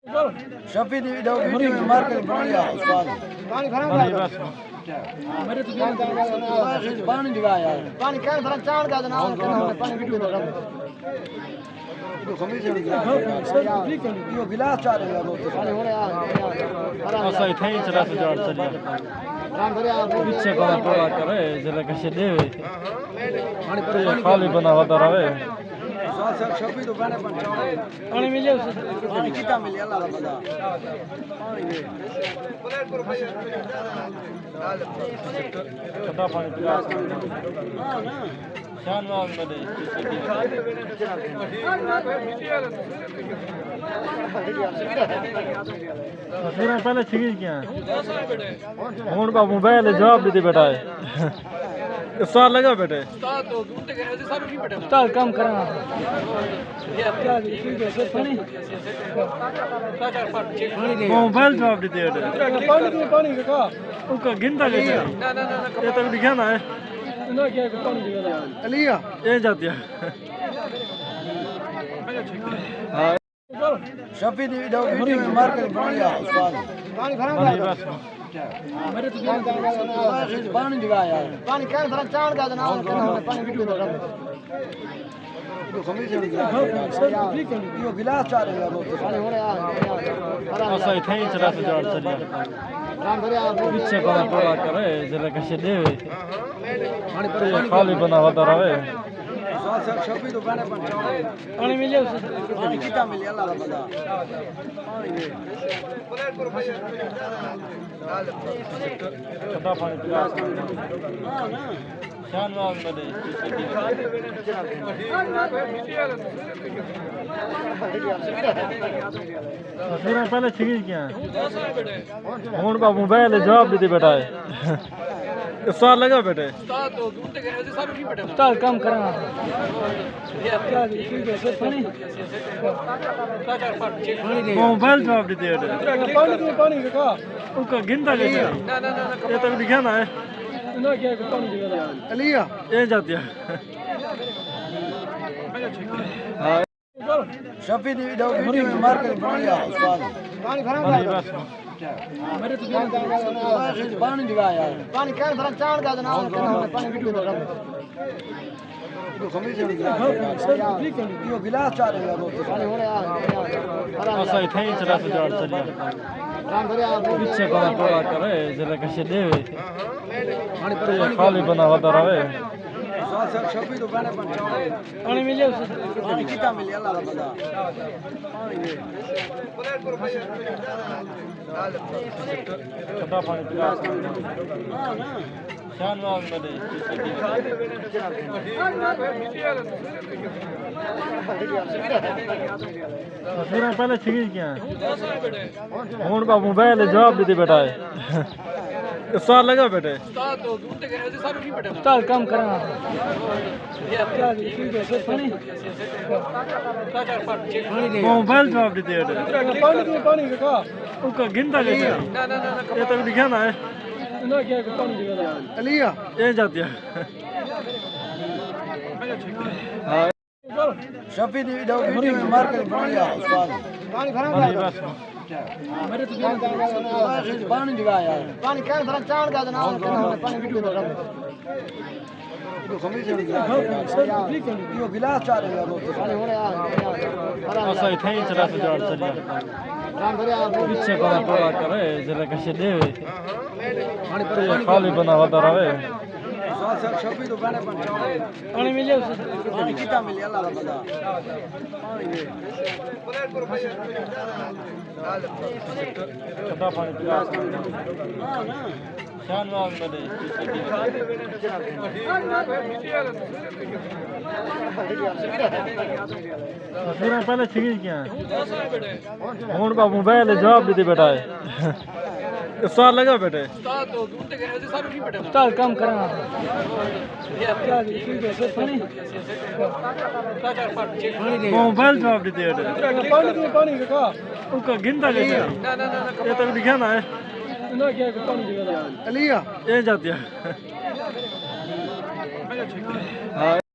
शफी दी video में मार के बन लिया उस्ताद पानी भरा मेरे तो पानी दिवा यार पानी क्या थोड़ा चाण का ना पानी वीडियो दो तो खमीस है यो गिलास चाह रहे हैं वो पानी हो रहा है ऐसा ही था ही चला से जोड़ चलिए पीछे बना पड़ा करे जरा कैसे दे खाली बना होता रहे शफी तो बने पानी मिले पानी कितना मिले अल्लाह का बता खता पानी पिला हां ना शान वाग में दे फिर पहले छिगी क्या फोन का मोबाइल जवाब देते बेटा है उस्ताद लगा बेटे उस्ताद तो ढूंढते गए ऐसे सारे नहीं बेटे उस्ताद काम करना क्या ठीक है सर पानी मोबाइल जवाब देते बेटे पानी का उनका गिनता कैसे ना ये तक दिखाना है ना क्या पानी दिया अलिया ये जाती है हाँ शफी दी वीडियो में मार के बन लिया उस्ताद पानी भरा मेरे तो पानी दिवा यार पानी क्या थोड़ा चाण का ना पानी वीडियो दो तो खमीस है यो गिलास चाह रहे हैं वो पानी हो रहा है ऐसा ही था ही चला से जोड़ चलिए पीछे बना पड़ा करे जरा कैसे दे खाली बना होता रहे शफी तो बने पानी मिले पानी कितना मिले अल्लाह का बता खता पानी पिला हां ना शान वाग में दे फिर पहले छिगी क्या फोन का मोबाइल जवाब देते बेटा है उस्ताद लगा बेटे उस्ताद तो ढूंढते गए ऐसे सारे नहीं बेटे उस्ताद काम करना क्या ठीक है सर पानी मोबाइल जवाब देते बेटे पानी का उनका गिनता कैसे ना ये तक दिखाना है ना क्या पानी दिया अलिया ये जाती है हाँ शफी दी वीडियो में मार के बन लिया उस्ताद पानी भरा मेरे तो पानी दिवा यार पानी क्या थोड़ा चाण का ना पानी वीडियो दो तो खमीस है यो गिलास चाह रहे हैं वो पानी हो रहा है ऐसा ही था ही चला से जोड़ चलिए पीछे बना पड़ा करे जरा कैसे दे खाली बना होता रहे शफी तो बने पानी मिले पानी कितना मिले अल्लाह का बता खता पानी पिला हां ना शान वाग में दे फिर पहले छिगी क्या फोन का मोबाइल जवाब देते बेटा है उस्ताद लगा बेटे उस्ताद तो ढूंढते गए ऐसे सारे नहीं बेटे उस्ताद काम करना क्या ठीक है सर पानी मोबाइल जवाब देते बेटे पानी का उनका गिनता कैसे ना ये तक दिखाना है ना क्या पानी दिया अलिया ये जाती है हाँ शफी दी वीडियो में मार के बन लिया उस्ताद पानी भरा मेरे तो पानी दिवा यार पानी क्या थोड़ा चाण का ना पानी वीडियो दो तो खमीस है यो गिलास चाह रहे हैं वो पानी हो रहा है ऐसा ही था ही चला से जोड़ चलिए पीछे बना पड़ा करे जरा कैसे दे खाली बना होता रहे शफी तो बने पानी मिले पानी कितना मिले अल्लाह का बता खता पानी पिला हां ना शान वाग में दे फिर पहले छिगी क्या फोन का मोबाइल जवाब देते बेटा है उस्ताद लगा बेटे उस्ताद तो ढूंढते गए ऐसे सारे नहीं बेटे उस्ताद काम करना क्या ठीक है सर पानी मोबाइल जवाब देते बेटे पानी का उनका गिनता कैसे ना ये तक दिखाना है ना क्या पानी दिया अलिया ये जाती है हाँ